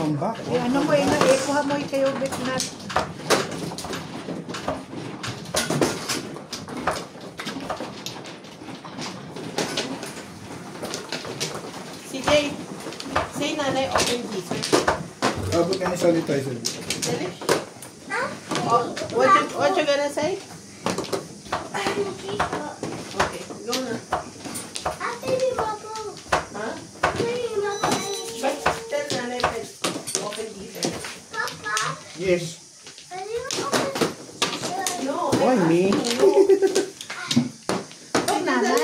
tumambak. Ano mo yun, kuha mo yung kayo bitnat. Say nanay, open this. Abot ka ni sanitizer. Dali. Oh, what you gonna say? Okay, go na. Huh? But tell nanay, open this. Yes. No. Why me? Oh, nanay.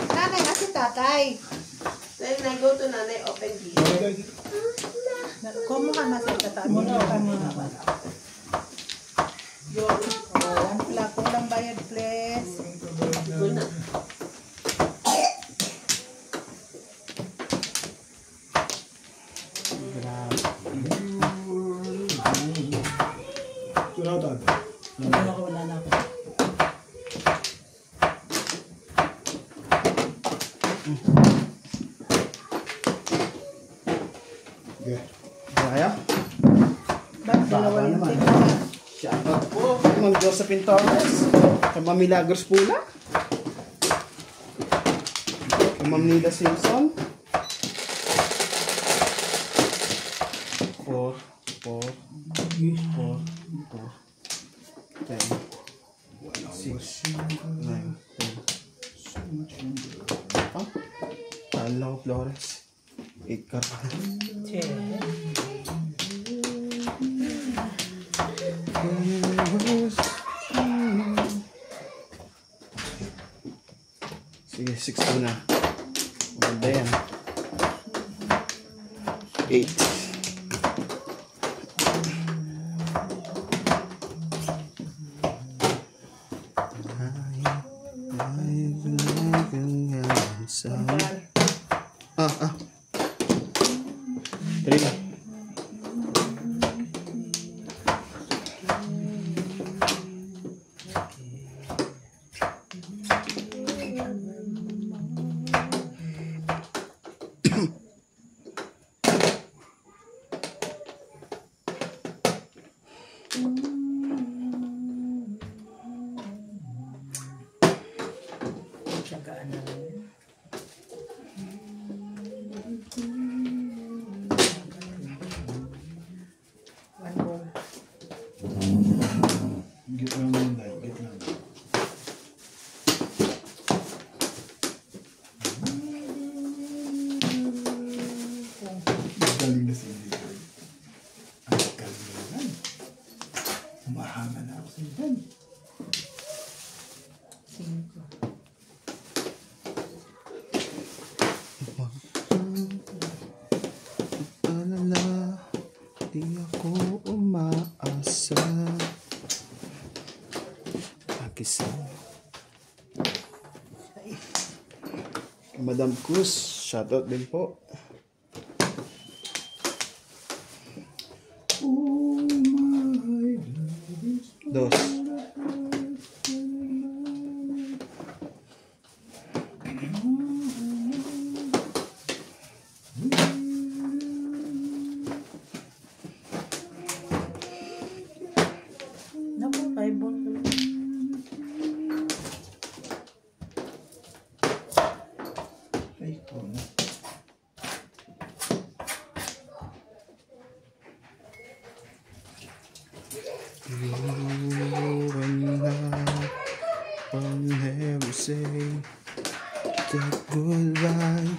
Nanay, kasi tatay. Then I go to nanay, open this. Kumuha na sa tataan mo na kami. Kulang bayad, please. Go na. Tunawtag. Wala na ako. Okay. Kaya? Ba't dalawa yung naman. tingnan? Shoutout po. Mang Josephine Torres. Kay Ma'am Milagros Pula. Kay Ma'am Nida Simpson. 4, 4, 4, 10, 6, 9, 10. Ah? Talaw Flores. 8 karton. Sige, 6 na. Maganda yan. 8. Dali na. Tsagaan na lang yun. One more. Get lang mo na. Get lang. Galing na si Indy. Ang galing na yan. Humahanga na ako sa Indy. 5. Alala, di ako umaasa. Pakisa. Madam Cruz, shoutout din po. Oh my God. 2. Naku, 5 balls. Ay, ko na. I'll never say that goodbye.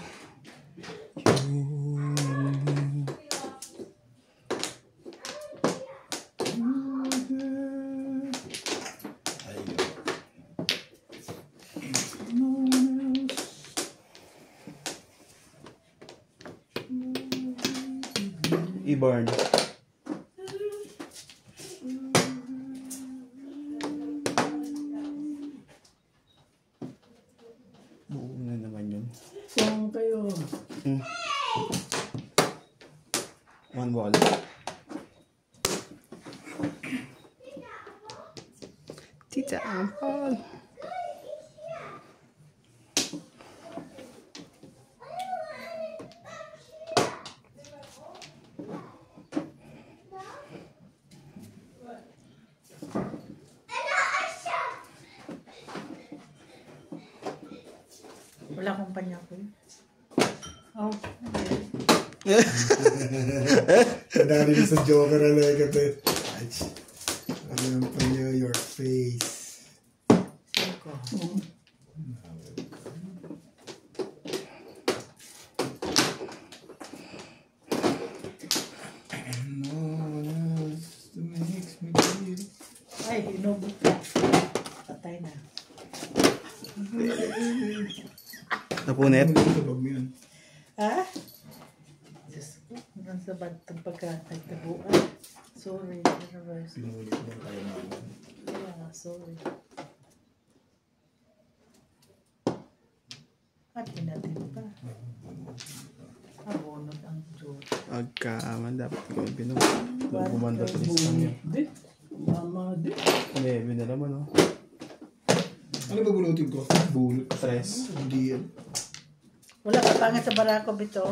E-burn. Buo na naman yun. Saan kayo? 1 ball. Tita Ampol. Wala akong panya ko. Oh, Madali na sa Joker alaga to. Alam pa niya your face. siko. And no one else makes me feel. Ay, inubo. Patay na. Napunit. Sabag mo yun. Ha? Diyos ko, hanggang sa bantang pagkatagtabuan. Sorry, universe. Pinulit mo tayo naman. Kaya nga, sorry. At natin pa. Abonod ang Diyos. Pagkaaman, dapat ko binuha. Doon kumanda sa lista niya. Di. Mama, di. Lebe na naman, oh. Ano ba bulutin ko? Bulot. Stress. Hindi yan. Wala ka pangit sa barako, Bito.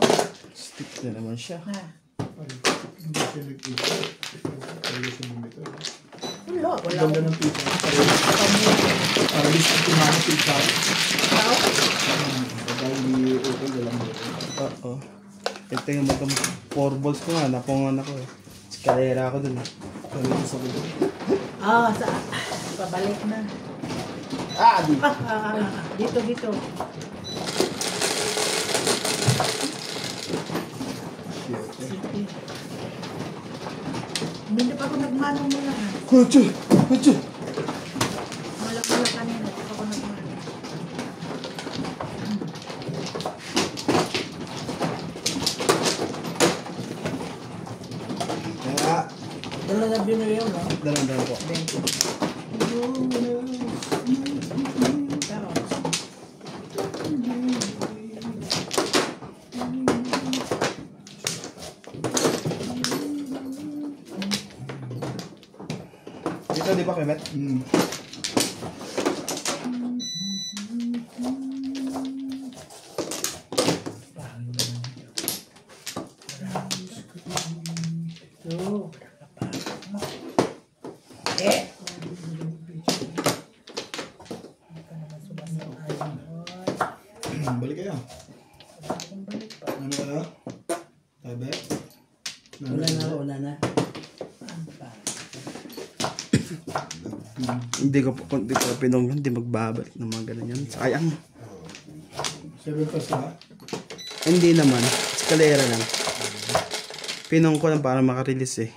Stick na naman siya. Ha? Ay, hindi siya nag-ito. Kaya siya bumito. Wala, wala. Ganda ng pizza. Para di siya tumama pizza. Pagka hindi okay, walang mo. Oo. Ito yung magkang 4 balls ko nga. Napungan ako eh. Eskalera ako dun. Kaya ito sa gulo. Ah, sa... Pabalik na. Di. Dito, dito. Shit. Sige. Hindi na pa ako nagmanong mo lang. Kuchu! Kuchu! Malak-malak kanina. Hindi pa ako nagmanong. Kaya, Dala na binuriyo, no? Dalang-dalang po. Thank you. Tao. Dito, di ba, Kemet? Ito. Eh! Hindi ka naman sumasahay. balik kayo. Wala akong balik pa. Ano ka na? Tabi? Una na. Hindi ko pinong hindi magbabalik ng mga ganun yan. Sayang. 7 plus na? Hindi naman. Eskalera lang. Pinong ko lang para makarelease eh.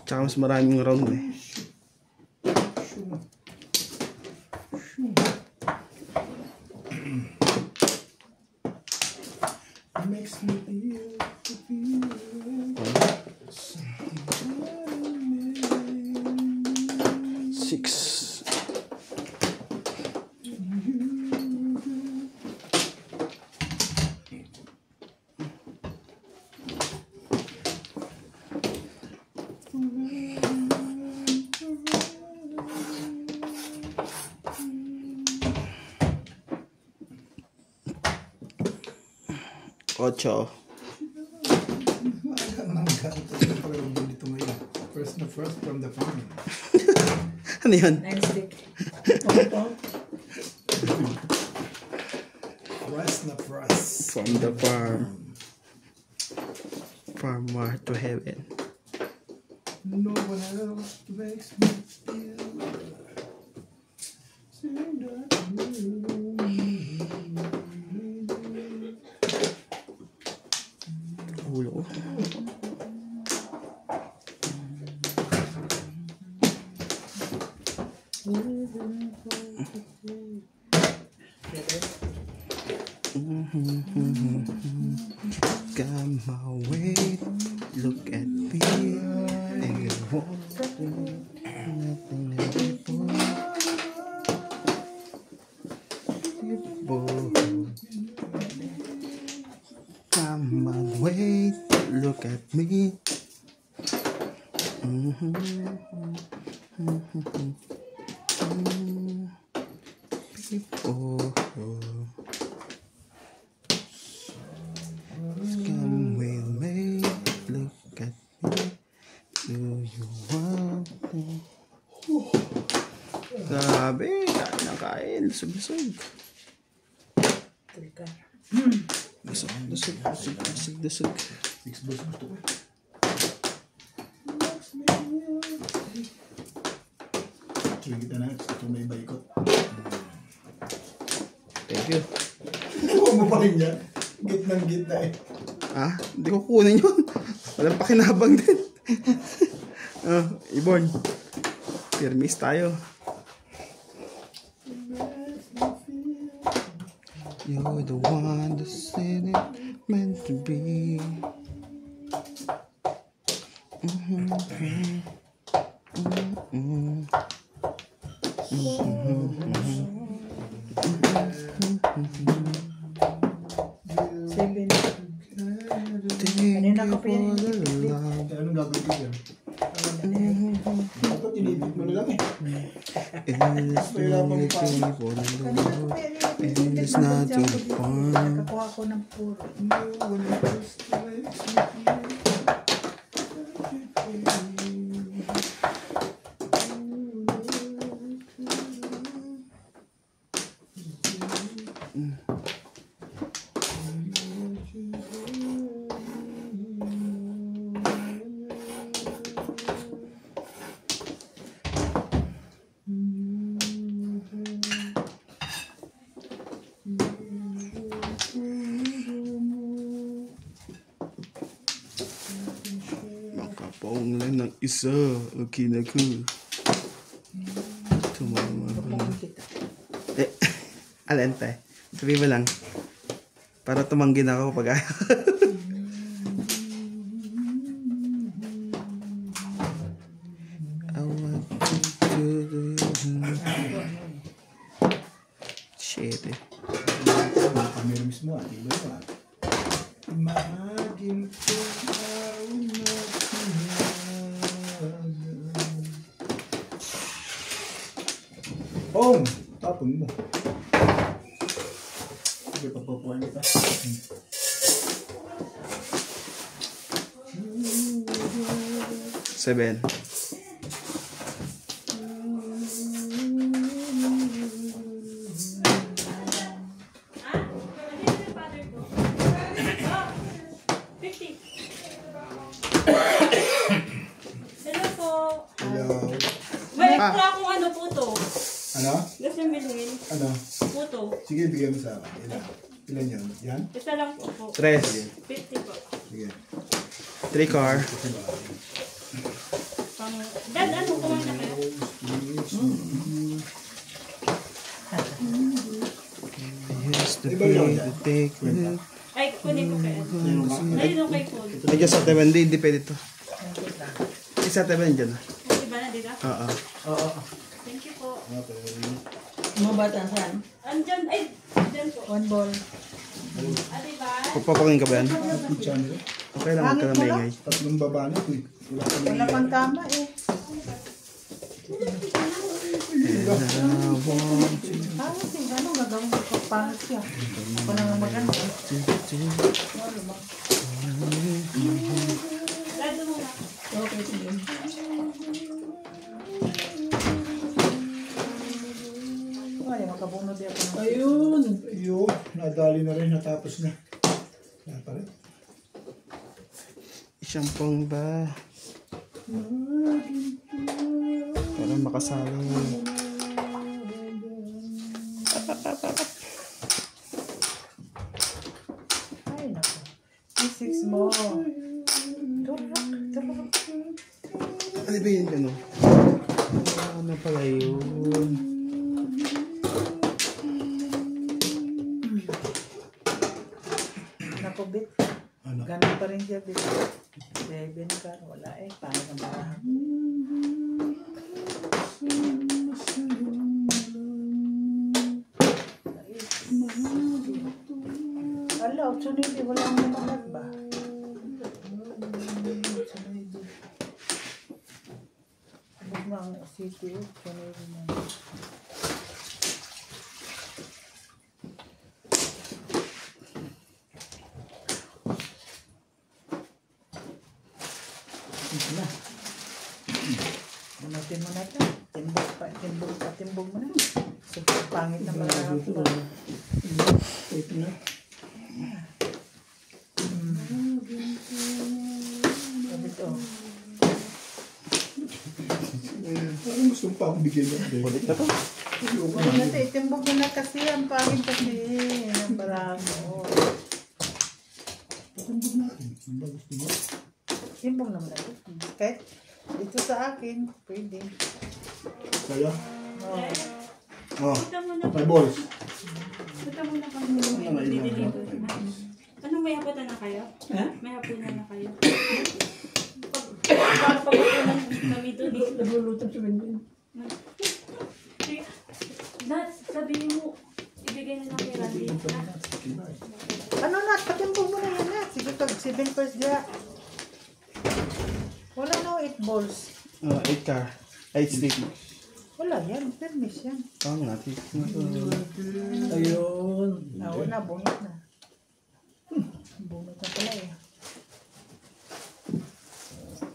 Tsaka mas maraming round eh. Makes me feel. 6. Ocho. Dito ngayon. First from the farm. Ano yun? Nine stick. First. From the farm. Farmer to heaven. No one else makes me feel. Sing that Ulo ko. Come my way, look at me, and you won't do nothing before. Come my way, look at me. People. Come with me, look at me. Do you want me? Grabe, kain na kain. Lusog. Teka. Lusog. Six balls gusto ko. Sige kita na. Ito may baikot. Thank you. Huwag mo pa rin yan. Gitnang-gitna eh. Ah, hindi ko kunin yun. Walang pakinabang din. Ibon. Pirmis tayo. You're the one that said it meant to be. Seven. Kanina ko pa yan. Anong gagawin ko yan? Dapat tinibig mo na lang eh. It's the only people in the world. And it's not too far. Nakakuha ko ng puro. Makapaong lang ng isa. Okay na ko. Tumama ko na. Alente. Sabi mo lang. Para tumanggin ako pag ayaw. I want you to shit eh. Camera mismo ah. Iba yun ah. Imagine ko araw na Home! Tapon mo. Sige, papapuan kita. Seven. Hello po. Hello. May extra akong ano puto. Ano? Gusto yung bilhin. Ano? Puto. Sige, bigyan mo sa akin. Ilan yun? Yan? Isa lang po po. Tres. 50 po. Sige. 3 car. Pang... Dad, ano kumain na kayo? Used to be to take it. Ay, kunin ko kayo. Ayun yung kay Paul. Nandiyan sa Taiwan. Hindi pwede to. Isa Taiwan dyan. Di ba na dito? Oo. Oo. Thank you po. Mga bata saan? Andyan, ay, dyan po. One ball. Ah, diba? Papapakinggan ka ba yan? Good channel. Okay lang, huwag ka na maingay. Tatlong baba na ito eh. Wala ka Wala pang tama eh. And I want you Ano gagawin ko? Pangit siya. Ako na nga maganda. to Dad, muna. Okay, sige. Ay, makabunod din ako ng... Ayun! Ayun! Nadali na rin. Natapos na. Wala pa rin. Isang pang ba? Para makasali. Ay, naku. P6 mo. Turok. Ano ba yun? Ano? Ano pala yun? Naku, bit. Ano? Ganun pa rin siya, bit. 7 ka. Wala eh. Paano ang barahan? Ala, 8 wala akong namanag ba? Abot na ang city, 8 na. Ito na. Bunutin mo na ito. Timbog mo na. Pangit na marahap ko. Ito na. Sabi to. Parang gusto pa akong bigyan niya. Ulit na to. Huwag natin, itimbog mo na kasi. Ang pangit kasi. Ang marahap mo. Patambog natin. Ano ba gusto mo? Timbog naman natin. Kahit dito sa akin, pwede. Kaya? Oh. Oh, Punta muna. 5 balls. Punta muna kami. Dideliver na. Anong may hapunan na kayo? Ha? May hapunan na kayo? Pag-hapunan kami doon eh. Nagluluto si Benjen. Dad, sabihin mo, ibigay na lang kay Randy. Ano na, patimbog mo na yan na. Sige, tag 7 first dya. Wala na 8 balls. 8 car. 8 stick. Wala yan, permis yan. Oo nga. Ayun. Wala, bunot na. Bunot na pala eh.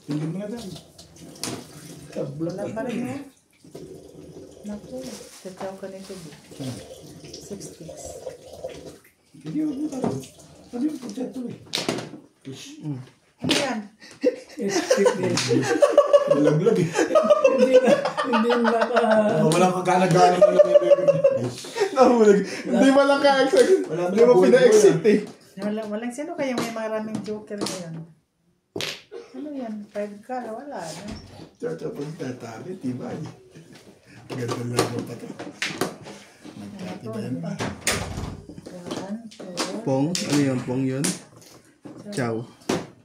Hindi mo na dyan. Wala pa rin yun. Naku, tataw ka nito. 6 sticks. Hindi ako mo tayo. Ano yung projeto eh? Ano yan? Malaglag eh. Hindi maka... Walang kagana-gana na lang yung Nahulag. Hindi ba lang ka-exit? Wala Hindi mo pina-exit eh. Walang sino kaya may maraming joker ngayon? Ano yan? 5 ka? Wala na. Chacha pag tatabi, diba? Ganda lang mo pa ito. Magkatibayan pa. 1, 2... Pong? Ano yun? Pong yun? Chow.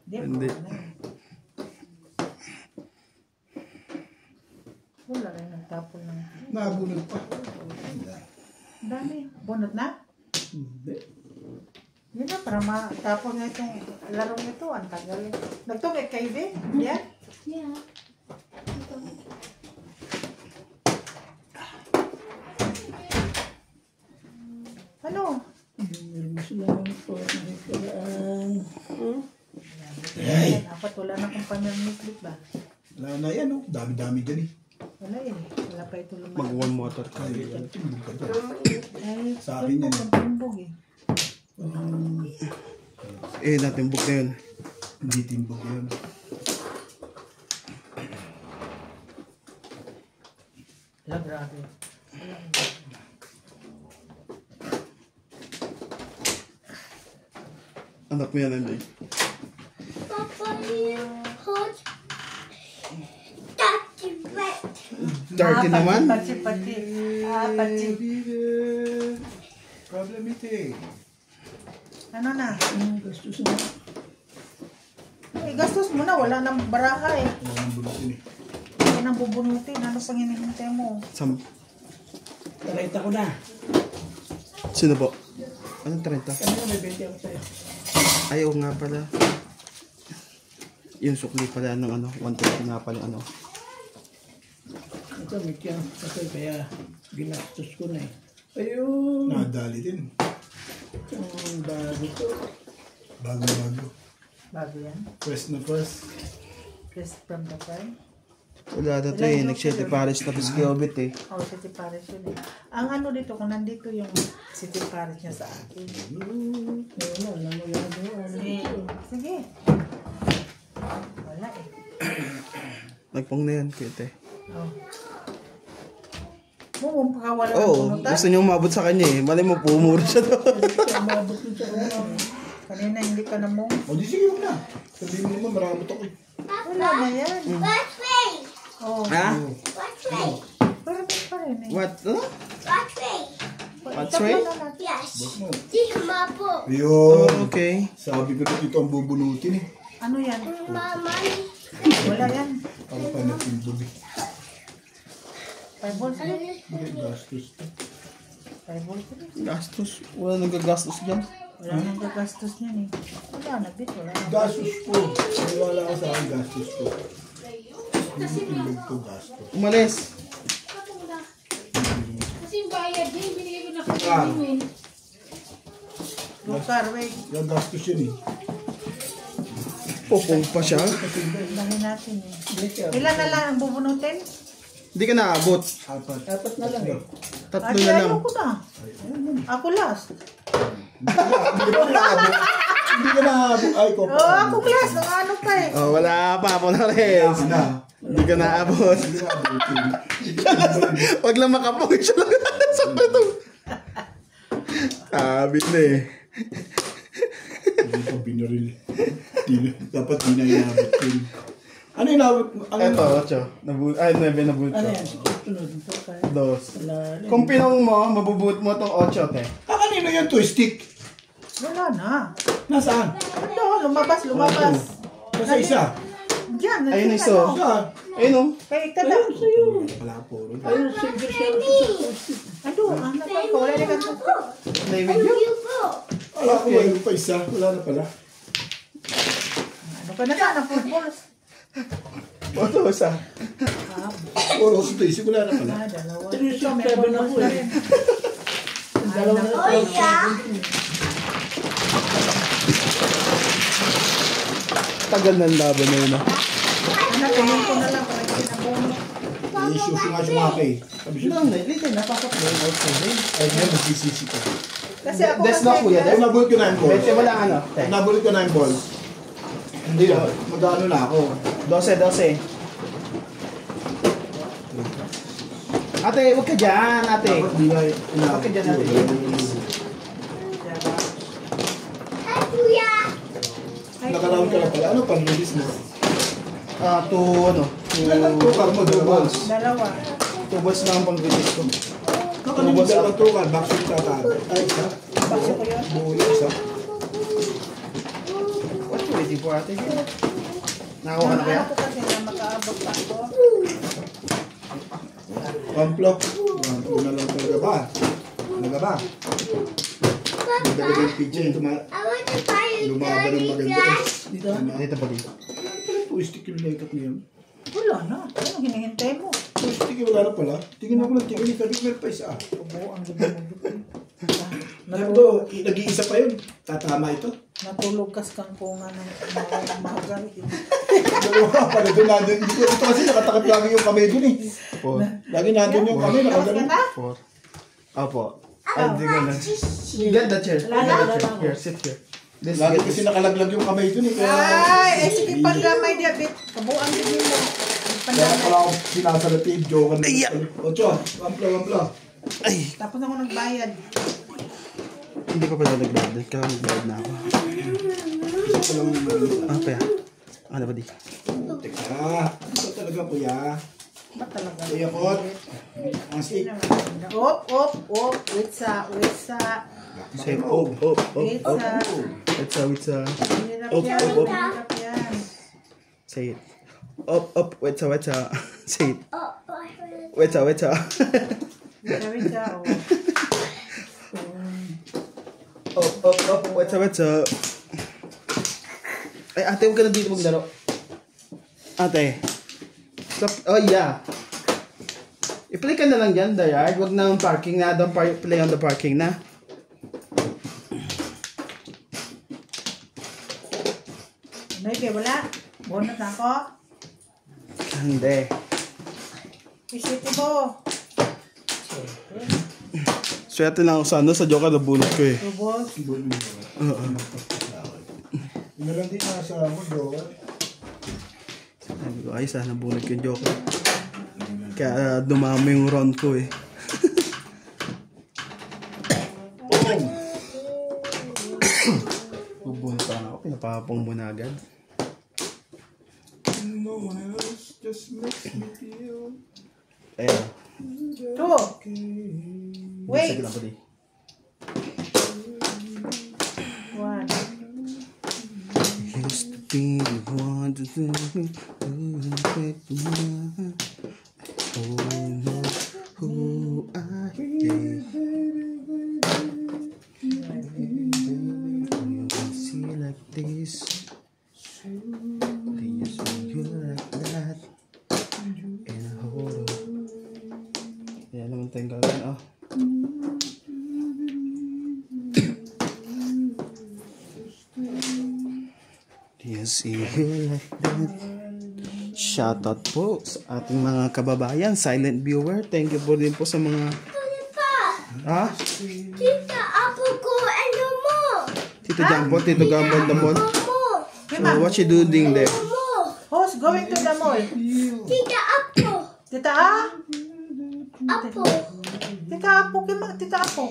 Hindi. Wala rin nagtapon ng... Nabunod pa. Dami. Bunot na? Hindi. Yun na, para matapon nga itong larong ito. Ang tagal. Nagtungit kayo din? Yan? Yeah. Ano? Ay! Apat, wala na kung pamilmislit ba? Wala na yan oh. Dami-dami dyan eh. Wala eh. Wala pa ito lumayan. Mag-one motor ka. Ay, timbog ka dyan. Ay, Sa akin yan. timbog eh. Natimbok na yun. Hindi timbog yun. Wala, grabe. Anak mo yan, Anday. Dirty naman? Pati. Pati. Problem ito eh. Ano na? Gastos mo na. Wala nang baraha eh. Wala nang bulutin eh. Hindi nang bubunutin. Ano pang hinihintay mo? Nakita ko na. Sino po? Anong 30? Ano may 20 ako sa'yo? Ayaw nga pala. Yung sukli pala ng ano, 120 nga pala ano. Ito, may kiyang kasi kaya ginastos ko na eh. Ayun, Nadali din. ang bago to. Bago-bago. Bago yan. First na first. Just from the farm. Wala na to eh, nag-City Paris na to si Kiobit eh. Oh, City Paris yun eh. Ang ano dito, kung nandito yung City Paris niya sa akin. Ayun, alam mo yan doon. Eh, sige. Wala eh. Nagpong na yan, kete. Oh. Mumumpa ka wala ng Oo, bunutan. gusto niyo umabot sa kanya eh. Malay mo, pumuro siya to. Kanina hindi ka na mong. O di sige mo na. Sabihin mo naman maramot ako eh. Wala na yan. Oh. Ha? Pero may pa rin eh. What? Ano? What's Tatlo right? na natin. Ayun. Oh, okay. Sabi ko na dito ang bubunutin eh. Ano yan? Wala yan. Ako pa nagtimbog eh. 5 balls ulit. Hindi gastos to. 5 balls ulit. Gastos. Wala nagagastos dyan. Wala nang gagastos niyan eh. Wala na bit. Wala na. Gastos ko. Wala ka sa akin gastos ko. Hindi timbog ko gastos. Umalis. Kasi yung bayad din, binigay ko na Ah, Lukar, wait. yung gastos yun eh. Popong pa siya. Lahin natin eh. Ilan na lang ang bubunutin? Hindi ka naabot. Apat. Apat na lang eh. Tatlo Ate, na lang. ayaw ko na. Ako last. Hindi ka naabot. Ay, ko Oo, ako last. Ang ano pa eh. Oh, wala pa. Polares. na. Hindi ka naabot. Hindi ka naabot. Wag lang makapoy siya lang. Sakto to. Sabi na eh. Hindi pa binaril. Dapat di na inabot yun. Ano inabot? Eto, 8. Ay, 9 nabulot Ano ko. yan? Sunod. Ito kaya. 2. Kung pinong mo, mabubut mo tong 8, te. Kanino yung twist-stick? Wala na. Nasaan? Ano, lumabas. Nasa isa. Diyan, Ayun, nandun, iso. ano. Saan? Ayun o. Kay Tada. Wala po. Ayun, sige siya. Ano, anak ko, wala na kang Play with you. Wala ko mayroon pa isa. Wala na pala. Ano ka na sana, football. Oto, isa. Puro sa twist. Wala na pala. Dalawa. 367 Ikaw, may ako bonus na eh. rin. Dalawa na ito. Tagal ng laban na yun ah. Anak, kunin ko na lang para hindi na bonus. I-issue siya nga sumaki. Sabi siya, Lang, later, napapaklo yung outside eh. ay ngayon magsisisi ka. Kasi ako That's not kuya, Kung nabulit ko na yung balls. Bete, wala ano. Te. Kung nabulit ko na yung balls. Hindi na. Mag-ano na ako. 12. Ate, huwag ka dyan, ate. Dapat di na inabot. Okay, dyan natin. Naka-round ka na pala. Ano pang release mo? To ano? Tukar mo, two balls. Dalawa. 2 balls lang ang pang-release ko. Naka-release dalawang tukar. Backshot ka ka. Ay, isa. Bakso ko yun. Buo yung isa. What you waiting for, ate? Nakakuha na kaya? Ako kasi na makaabot pa ako. Pamplok. Pamplok na lang talaga ba? Talaga ba? Magdagdag yung picture. Lumaban ng maganda. Dito. Dito pa din. Puistik yung layup niya. Wala na. Anong hinihintay mo? Puistik yung wala na pala. Tingin ako ng tingin. Sabi ko meron pa isa. Oo, ang ganda-ganda. Sabi ko, nag-iisa pa yun. Tatama ito. Natulog kas kang kunga ng mahagal. Dalawa pala doon nandun. Ito kasi nakatakip lagi yung kamay doon eh. 4. Lagi nandun yung kamay. Tapos ka Nakagano. na? 4. Opo. Ay, hindi ko na. Get the chair. Get the chair. Here, sit here. This, Lagi get kasi this. nakalaglag yung kamay doon eh. Ay, sige paggamay niya, bit. Kabuang din mo. Kaya pala ako sinasalapid. Joke. Ocho. Wampla. Ay, Tapos ako nagbayad. hindi ko pala nagbayad. Kaya nagbayad na ako. Ah, kaya. Ano ba di? Teka. Ito talaga kuya. Ba't talaga? Kuya Kot. Ang stick. Op. Wait sa. Say, oh. Wait sa. What's up? Hirap Op, yan. op. Hirap yan. Say it. Up. What's up? Say it. What's up? Wait sa. Up. What's up? Ay, ate, huwag ka na dito maglaro. Ate. Stop. Oh, yeah. I-play ka na lang dyan, the yard. Huwag na ang parking na. Don't play on the parking na. Ano yun? Wala. Bonus na ako. Hindi. Isipin mo. Swerte lang ako sa joker na bunot ko eh. Tubos. Ano lang din nasa mo, Joker. Sabi ko, ay sana bunot ko yung joker. Kaya dumami yung round ko eh. Bubunot pa ako, pinapapong mo na agad. No one else just makes me feel Ayan. 2. Wait. Sige lang po di. 1. Used to be the one to do me. Oh, know who I am. You can see like this. Then you see you like that. And I hold on. Yan naman tayong gagawin. Oh. You see you like that. Shoutout po sa ating mga kababayan, silent viewer. Thank you po din po sa mga Ha? Tita, Apo ko, ano mo? Tito Jampol, Tito Gambol, the mall. Kima, Oh, what you doing there? who's going to the mall? Tita, Apo. Tita A? Apo. Tita Apo, Kima, Tita Apo.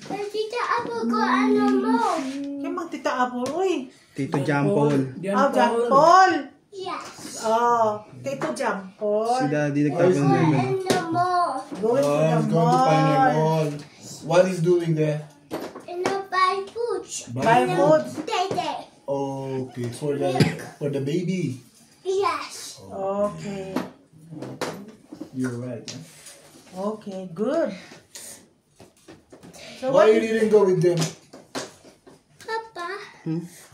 Tita, Apo ko, ano mo? Kima, Tita Apo, uy. Tito Jampol. Oh, John Paul. Yes. Oh, Tito John Paul. Si Daddy nagtago ng level. Ano mo? Going to the I'm going to find her mall. all. What is doing there? Ano, buy food. Buy food. Dede. Okay, for the baby. Yes. Okay. You're right. Huh? Okay, good. So Why what you didn't go with them? Papa.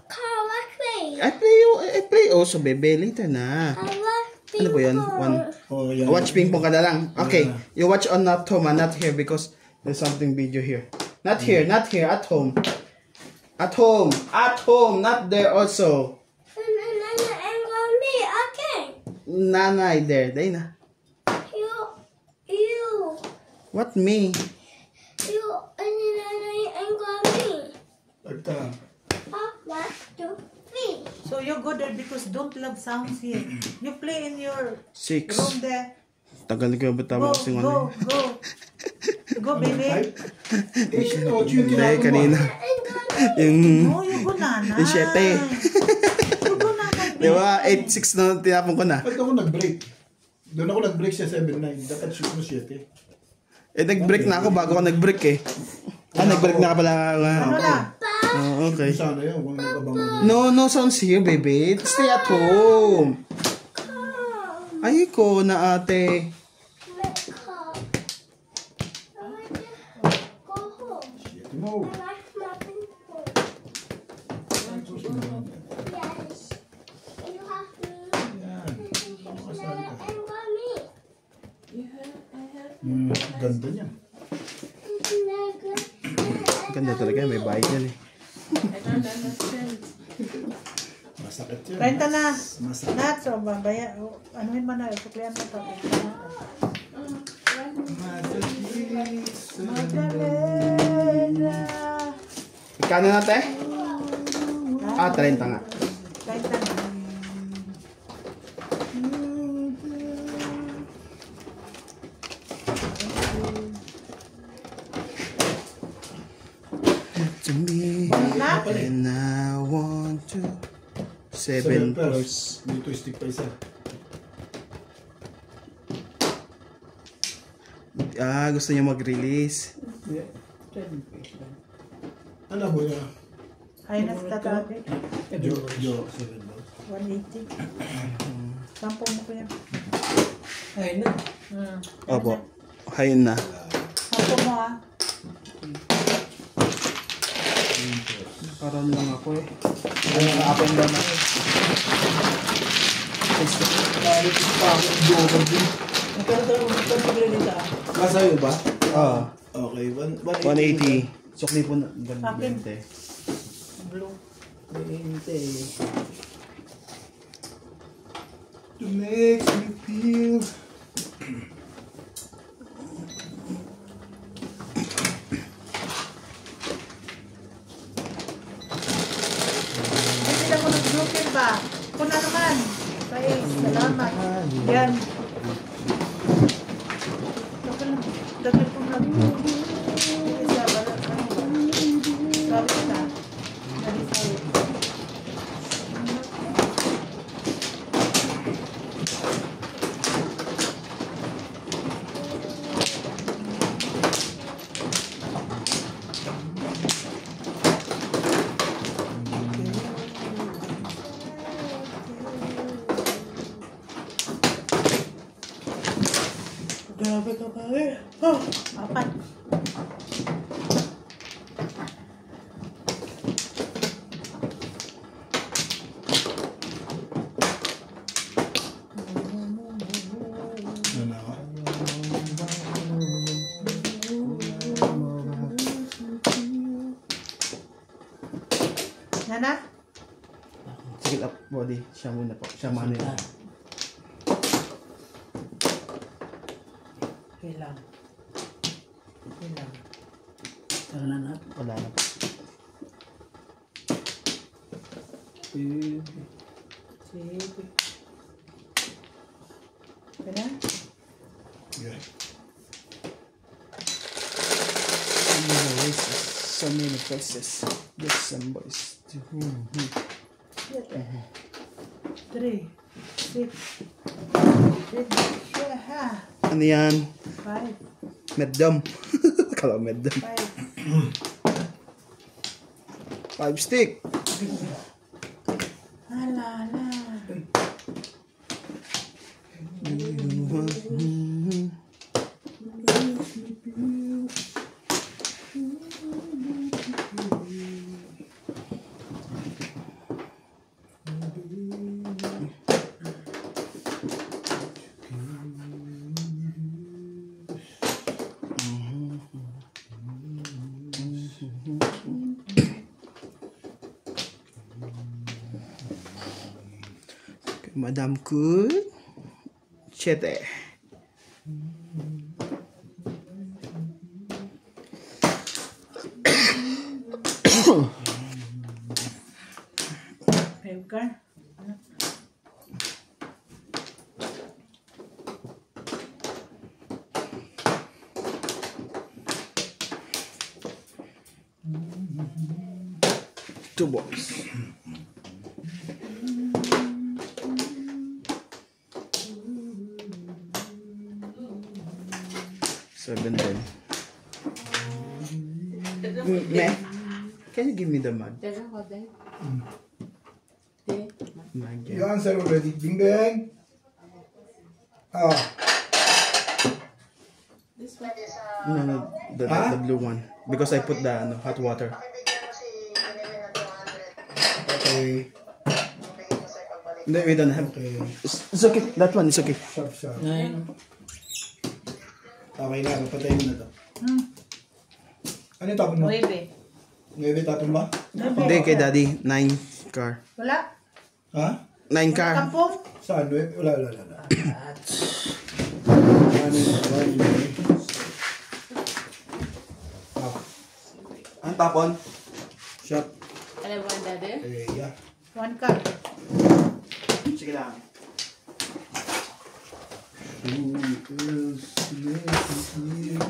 Kawa play. I play also, bebe. Later na. Kawa Ano po yun? One. Oh yeah. Watch ping pong ka na lang. Okay. You watch on at home, not here because there's something video here. Not here, not here. At home. At home. At home. Not there also. And me, okay. Nanay there. Day na. You. What me? You, and me. Agta. 1, 2, 3. So you go there because don't love sounds here. You play in your 6. room there. Tagal ko ba Go, tama kasing go, ano? go. Go, baby. Hindi, kanina. Yung... Oh, you go nana. Yung 7. You go nana. Di ba? 8-6 na tinapon ko na. Ba't ako nag-break? Doon ako nag-break siya 7-9. Dapat shoot mo 7. Nag-break na ako bago ako nag-break eh. Nag-break na ka pala. Ano na? Oh, okay. Sana yun, kung nagkabang No sounds here, baby. Stay at home. Ay ko na ate. shit mo. Ganda niya. Ganda talaga, may bayad yan eh. Masakit yun. Renta na. Masakit. Nat, so babaya. Anuhin mo na. Suklihan mo to. Magdalena. Ikano na te? 30 nga. Renta na. To me, Na? and I want to. 7 7 plus. May twistic pa isa. Gusto niya mag-release. Ano mo niya? Ay, na sa tatabi. Jo, 7 daw. 180. Sampo mo ko yan. Ay na. Opo. Hayun na. Sampo mo ah. Karoon lang ako eh. Up and down na. Kasayo ba? Oo. Okay, 180. Sukli po na. Ganda. Blue. To make me feel. Hindi na mo nag-blue ba? Kuna naman. Ay, salamat. Yan. Dagal ko na. Isa, wala. Ano ba? Sabi na. Sabi sabi. Grabe ka pa eh. Oh, apat. Ano ako? Nana? Sige up body. Siya muna po. Siya muna yun. Okay lang. Okay lang. Wala na. Wala na. Eh, Sige. Kaya? Yeah. So many places. Get some boys. 3, 6, 7, yeah. Ano yan? 5, Meddam. Kala ko meddam. 5 stick. Ala. Madam Cool. Chete. Pevkan. Two balls. Seven then. Me, can you give me the mug? Doesn't hold that. Mug, You yeah. answer already. Ding ding. Ah, This one is No, the blue one. Because I put the hot water. okay. No, we don't have. Okay. It's okay. That one is okay. Sharp, sharp. 9. Okay na, papatayin mo na to. Ano yung tapon mo? 9. 9 tapon ba? Hindi, kay daddy. 9 car. Wala. Ha? 9 car. Kampong. Saan? Wala. Ano yun? Ang tapon? Shot. alam mo ang dada? Yeah. 1 cup. Sige lang. Who else lives here?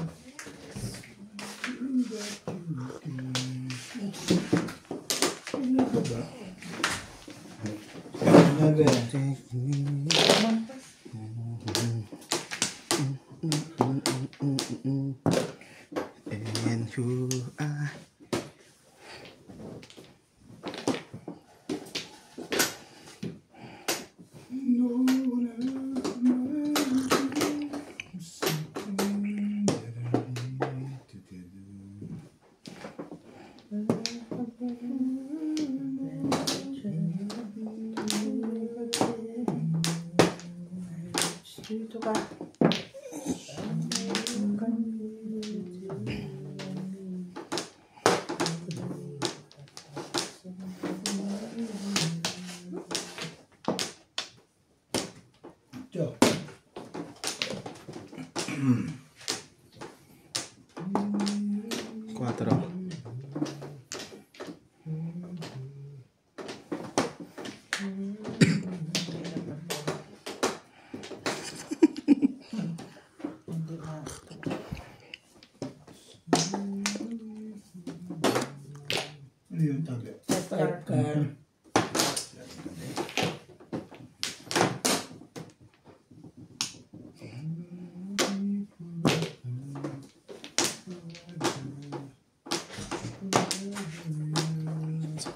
And who I Dito ka. Joe. 4. Hindi na. Ano yung tabi? Car.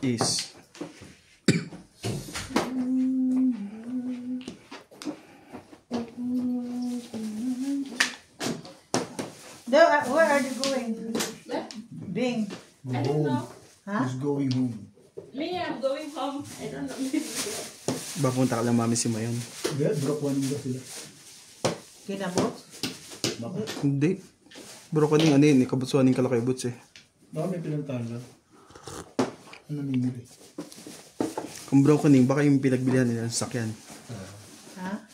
Is. Where are you going? What? Bing. I don't know. Ha? Who's going home? Me, I'm going home. I don't know. Bapunta ka lang mami si Mayon. Yeah, drop one ba sila? Kinabot? Hindi. Bro ka ano yun, ikabutsuhan yung kalakay boots eh. Baka may pinagtahan lang. Ano namimili? Kung bro ka baka yung pinagbilihan nila ng sakyan. Ha?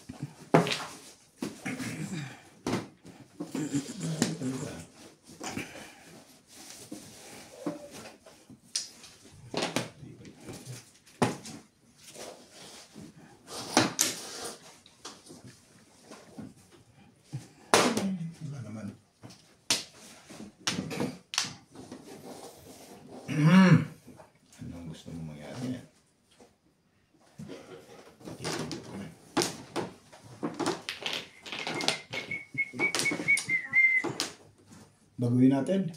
Baguhin natin.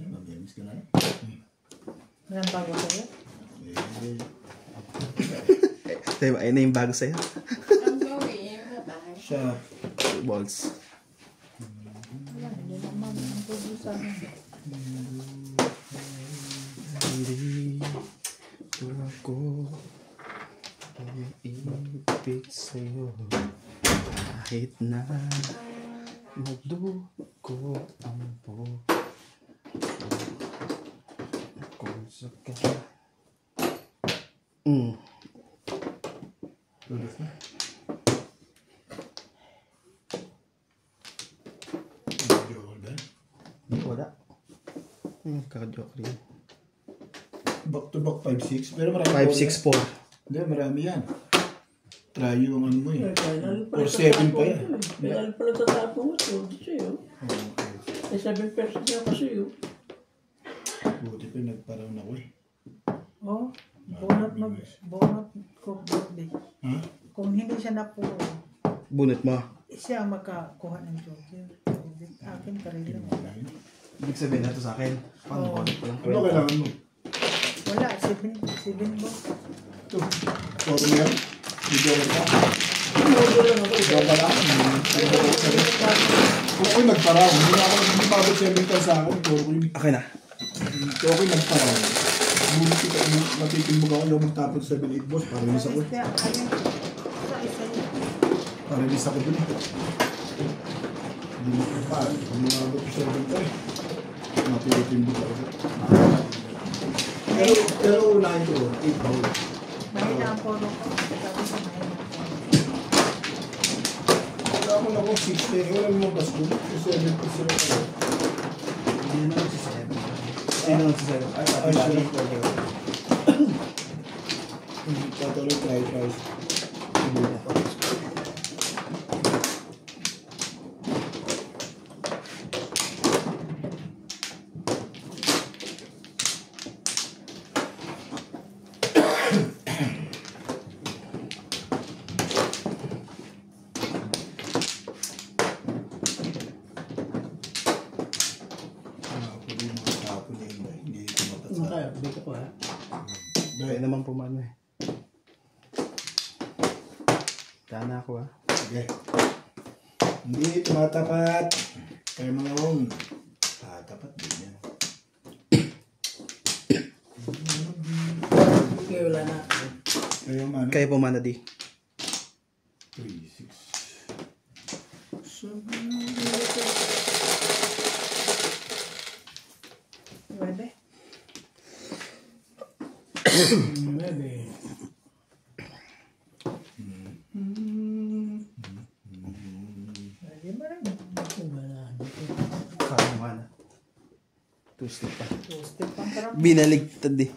Mamimis ka na. Yan bago sa'yo. Eh, Diba, ayun na yung bago sa'yo. Ang gawin, bye-bye. siya. Balls. Wala, hindi naman ang tubo sa amin. Hindi ako umiibig sa'yo kahit na madugo ang buhay kung saka. Tulis na. Wala. Kaka-joke rin. Back to back 5-6. Pero marami. 5-6-4. Hindi, marami yan. Try yung ano mo eh. Final Or 7 pa yan. Final pala tatapong ito. Sa'yo. Okay. Ay 7% niya pa sa'yo. Buti pa nagparang ako eh. Oh, bonot ko birthday. Ha? Kung hindi siya napuno, Bunot mo. siya ang makakuha ng joker. Akin ka rin lang. Ibig sabihin na ito sa akin. Paano Oo. bunot ko lang? Ano kailangan mo? Wala, 7 mo. Ito. Photo mo yan? Video ka pa? Video ka lang? Kung ako'y nagparaw, hindi na ako nagpapabot 7 ka sa akin. Kung Okay na. ako'y nagparaw. Ngunit kita, matitinbog ako yung magtapon sa 7-8 boss. Para rin ako. Kaya, ayun, isa yun. Para rin ako dun eh. Hindi mo pa. Hindi na ako 7 ka eh. Matitinbog ako. Pero unahin ko, 8 bowl. Mahina ang polo ko. Sabi ko, mahina ang polo. Wala mo na ako 6 eh. Wala mo bas ko. 7 ko sila ka. Hindi naman si 7. Hindi naman si 7. Ay, Ay, sila ko. Tatuloy try. Hindi ko Ano matatsa. kaya? Dito ko ha. Kaya naman pumano eh. Tana ako ah. Sige. Hindi tumatapat. Kaya mga hong. Tapat din yan. Kaya wala na. Kaya man. Kaya pumano di. 3, 6. Pwede. Maybe. Pwede mo rin. Wala. Kaya mana. 2 step pa. 2 step ang karambos. Binaligtad eh.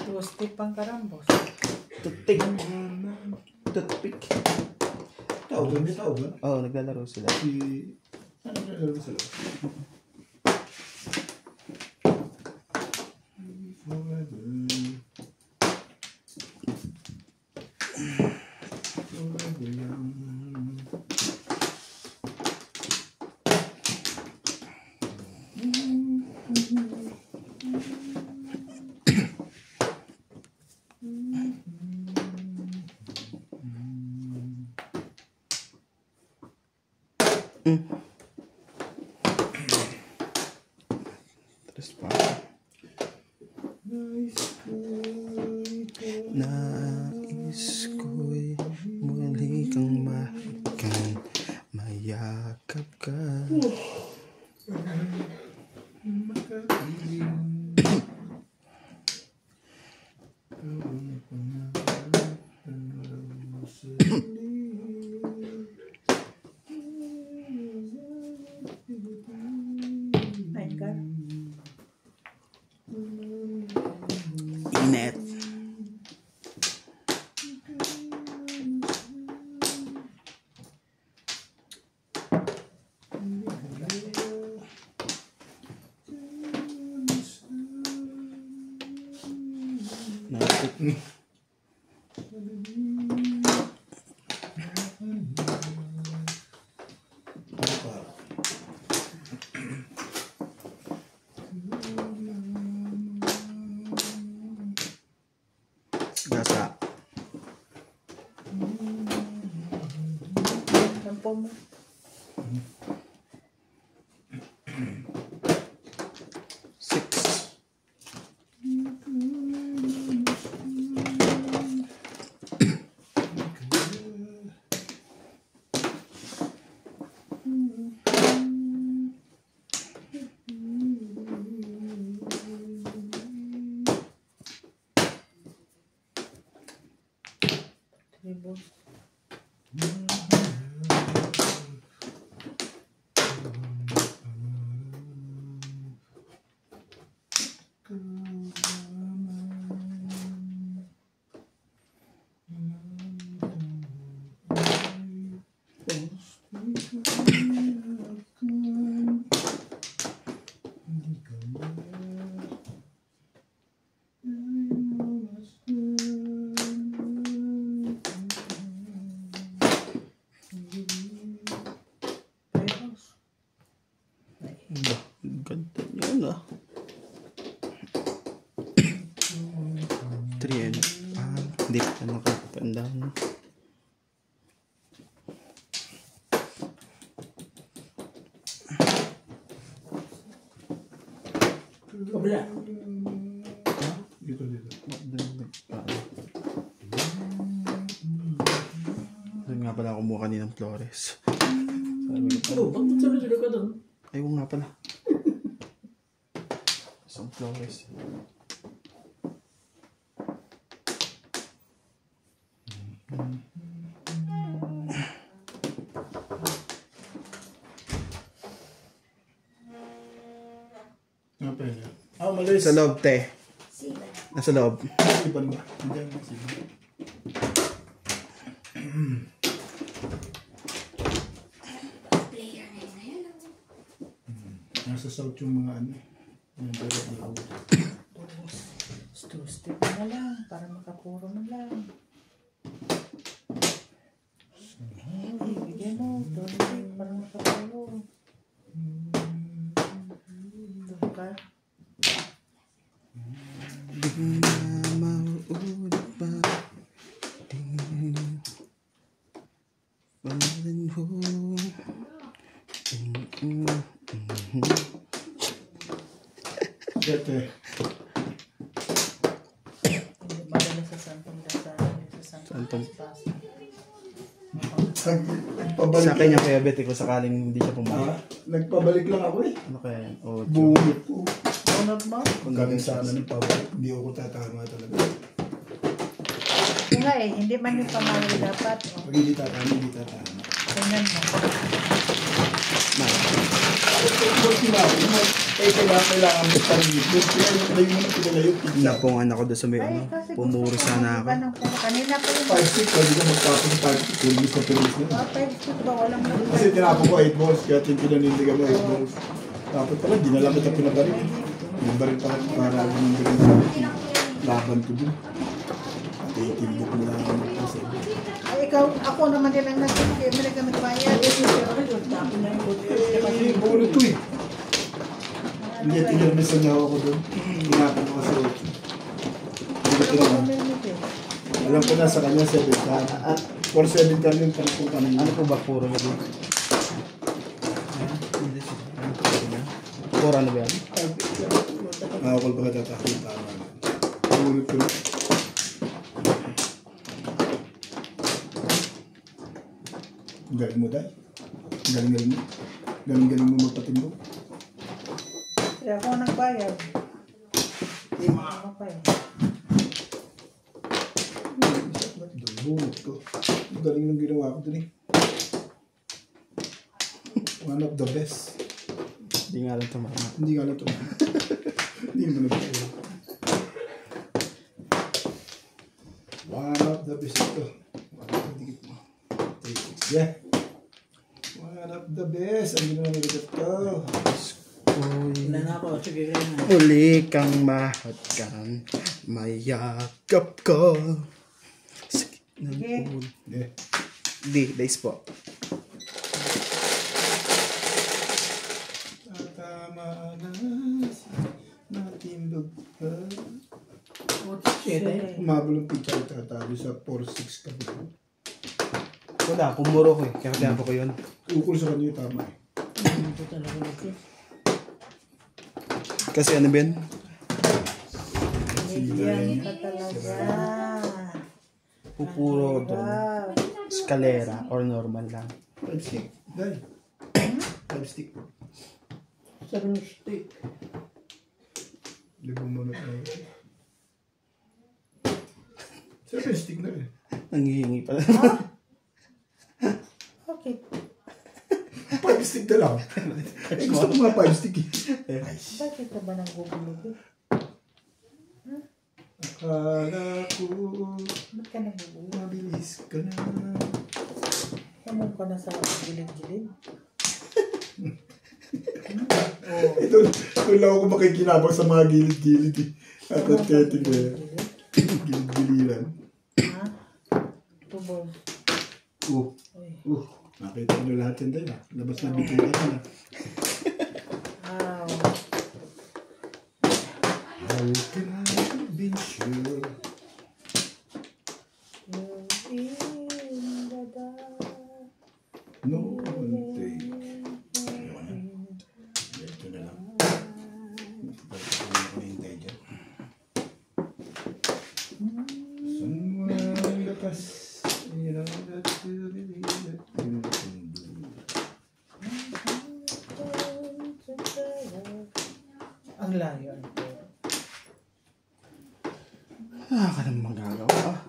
2 step ang karambos. Tutik. Toothpick. Tao ba? May tao ba? Oo, naglalaro sila. Ano nalaro sila? Terus pa. Nais ko'y muli kang mahikan, mayakap ka. My God. Init. Natik. sapaw mo. Ribbon. Ganda yun ah. 3 and hindi pa nakapandaan. Kabila. Dito. Doon nga pala kumuha kaninang Flores. Oh, bakit sabi ka doon? Ayaw nga pala. Isang Flores. Apa yan? Malis. Sa loob, te. Nasa loob. Siban ba? Diyan, siban. Nasa south yung mga ano. Yung direct na out. Step na lang para makapuro na lang. Bigyan mo. Step para makapuro. Ito ka. Di na mauulit pa. Pangalan ho. Dito Madala sa Santong Dasa. Sa Santong Dasa. Nagpabalik Sa akin yung kaya bet ko sakaling hindi siya pumunta. Nagpabalik lang ako eh. Ano kaya yan? Oh, Bumit ko. Donald mo? Kung galing sana ng pabalik, hindi ako tatama talaga. Nga eh, hindi man yung pamali dapat. Oh. Pag hindi tatama, hindi tatama. Ganyan mo. Kailangan mo pa rin dito. Kailangan mo na pinalayo. napungan ako doon sa may ano. kasi Pumuro gusto ko sana ako. mag-iba ng pera. Kanina pa yung 5-6, pwede ka magtapos 5-6. Kung gusto ko rin na. 5 ba? Walang Kasi tinapon ko 8 balls, kaya pinanindigan mo 8 balls. Dapat pala, di na lang kita pinabarin. Pinabarin pa lang para pinanindigan sa laban ko dun. At 18 book na lang ako magpasa. Ay, ikaw, ako naman din ang nagsimigay. May nagkamagbayad. Kasi bulot ko eh. Hindi, tinirmisan niya ako dun. Tinapon ko kasi 8. Hindi ko tinapon. Alam ko na sa kanya 7 ka. At 4-7 ka rin kung kanina. Ano po ba puro na doon? Puro ano ba yan? Nakakal pa ka tatakot tama. Bulot ko na. Galing mo, Day. Galing mo. Galing mo magpatindog. Kaya ako nagbayad. Ano pa eh. Bunot ko. Galing ng ginawa ko dun eh. One of the best. Hindi nga lang tumama. Hindi nga lang ito. Hindi mo nag-ito. One of the best ito. Yeah. One of the best. Ang ginawa nila ito. Wala na ako. Sige, kaya na. Uli kang mahadkan, mayakap ko. Sakit ng Sige. ulo. Yeah. Di, days po. Tama na natindog ka. Shit, eh. Umabol ang pizza itatabi sa 4-6 ka dito. Wala, pumuro ko eh. Kaya kailangan ko yun. Ukol sa kanya yung tama eh. Ito talaga nito. Kasi ano ba yun? Yan ka talaga. Pupuro doon. Escalera or normal lang. 5 stick. Dahil. 5 stick. Sarong stick. Libong mo na tayo. 7 stick na rin. Nangihingi pala. Okay. 5 stick na lang. Eh, gusto ko mga 5 stick eh. Bakit ka ba nang gugulog? Akala ko Ba't ka nang gugulog? mabilis ka na. Kamong ka na sa gilid-gilid. Ito lang ako makikinabang sa mga gilid-gilid eh. At teting ko yan. Gilid-giliran. Ha? Tubol. Nakita nyo lahat yan tayo. Labas na bitin ka na. Wow. How can I be sure? You're in the dark. No one thing. Ayoko na. Ito na lang. Hinihintay dyan. Someone lakas. You know that you believe that you can do. Ang layo. Ah, ka naman magagawa.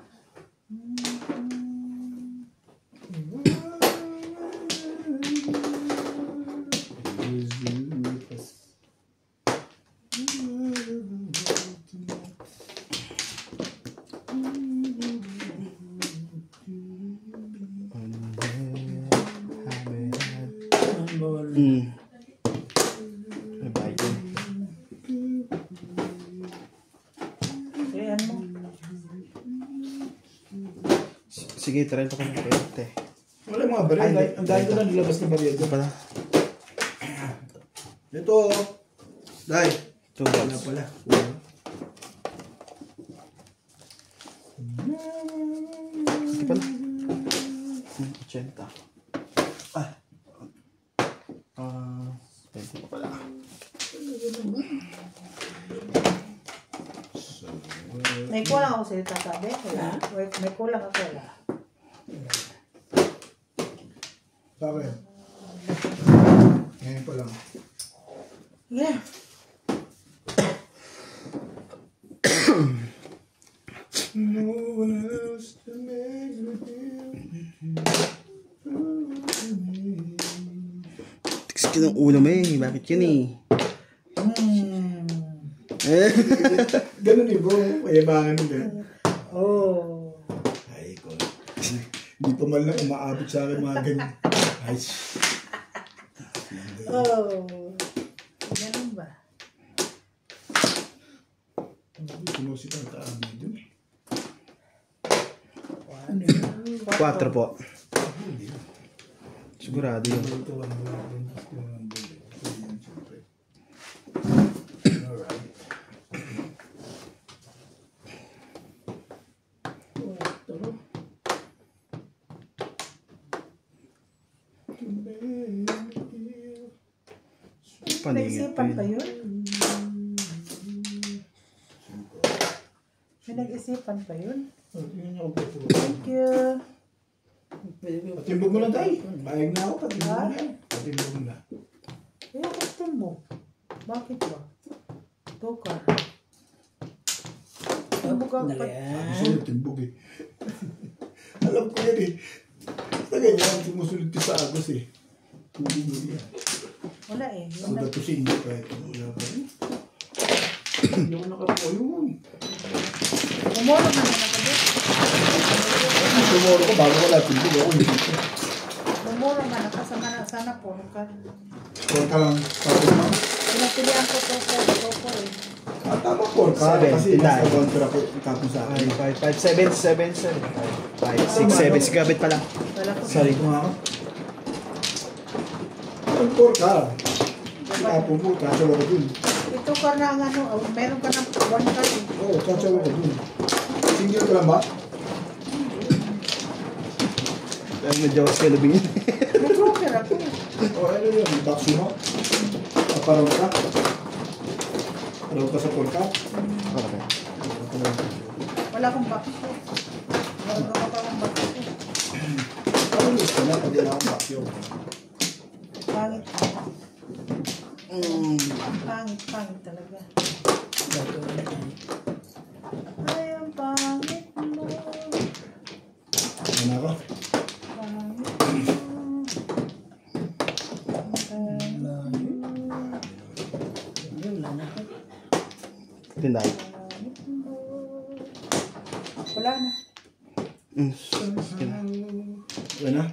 Bye. Ayan mo. Sige, try ko ng perte. Wala mga baril. Ang dahil ko na nilabas na baril. Ito pala. Ito. Dahil. 2 Wala bucks. pala. Ito pala. 80. Ah. 20 pa pala. May kulang ako sa'yo tatabi. Wala. Wait, may kulang ako. Wala. Sa akin. Ngayon pa lang. Yeah. No one else to make me feel. Tiks ka ng ulo mo eh. Bakit yun eh? Ganun eh bro. Mayabangan mo ganun. Oh. Ay ko. Hindi pa man lang umaabot sa akin mga ganyan. Ay. Oh. Ganun ba? Sinusita ang taabi dun. 4 po. Sigurado yun. Ito ang mga alright. Paningit Nag-isipan pa yun? May nag-isipan pa yun? Thank you. Patimbog mo lang tayo. Bayag na ako. Patimbog mo na. Patimbog mo na. Kaya kastin mo. Bakit ba? Tukar. Timbog ka. Gusto nyo timbog eh. Alam ko yan eh. Basta ganyan. Sumusunod ko sa agos eh. Tubig mo yan. Wala eh. So dato si Inyo kahit wala pa rin. Hindi ako nakapuyo mo. Umuro na naman ako. Tumuro ko bago wala timbog ako hindi ko. Umuro man ako. Sana po. Kung ka lang tapos mo. Pinapilihan ko to eh. Tama po ka. Seven, Kasi nasa kontra ko tapos sa akin. 5, 7, 7, 7. 5, 6, 7. Sigabit pala. Wala ko. Sorry. Ito nga ako. Por ka. Tapos mo, kasawa ko dun. Ito ka na ang ano. Meron ka ng 1 card eh. Oo, kasawa ko dun. Single ka lang ba? medyo scalable yun. Nag-broker ako. O, ano yun? Bakso mo? Parang ka? Parang ka sa porka? Wala akong bakso. Wala akong bakso. Ano yun ka na? Pwede na akong bakyo. Pangit. Pangit talaga. Ay, ang pangit mo. Ano na ako? Pangit mo. Tinday. Pangit mo. Wala na. Sige na. Wala na?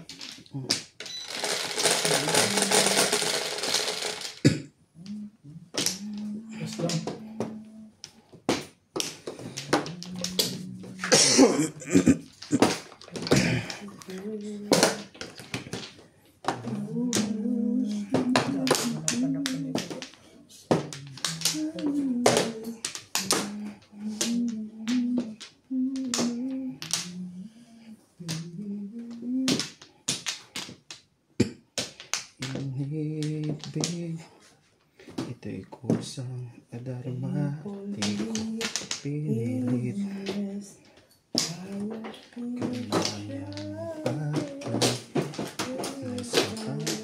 Basta lang. Inibig, ito'y kusang kadarma, di ko pinilit.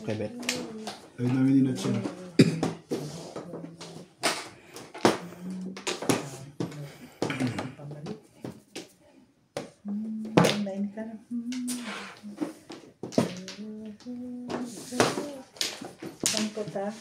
Okay, bet. Ayun namin ninot siya. Online ka na. Sangkot ah.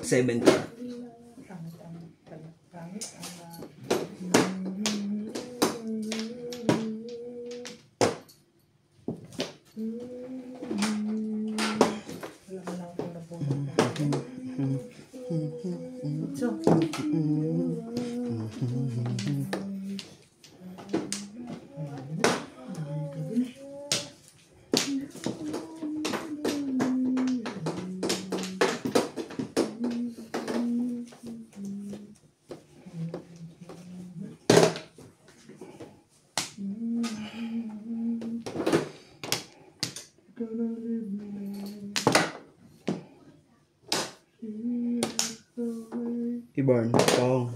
Seven. So, Ibarn, pong.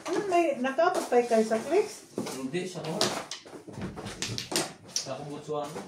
ano may nakapagpay kayo sa clicks? Hindi, siya ko. Sa akong Botswana.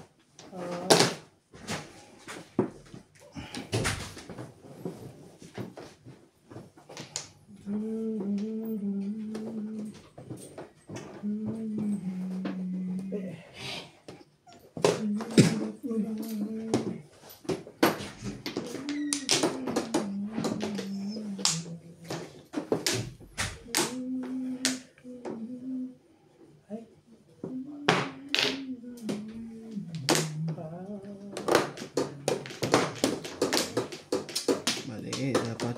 Mali, dapat.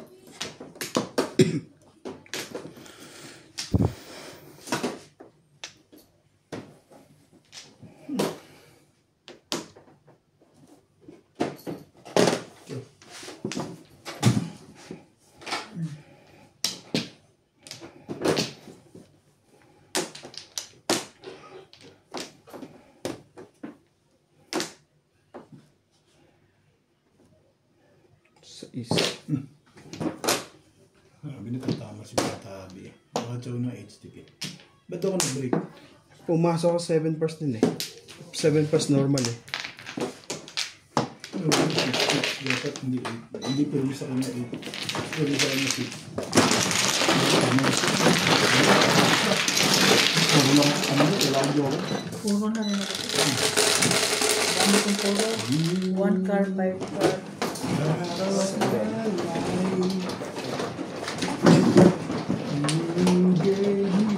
Is Binatama si Batabi. Nakatsaw ng HTP. Ba't ako nag-break? pumasok ako 7 first din eh. 7 first normal eh. Dapat hindi 8. Hindi pwede sa kanya 8. Pwede sa kanya 6. Ano wala ang joke. Puro na rin ako. Dami kong puro. 1 car, 5 car. You gave me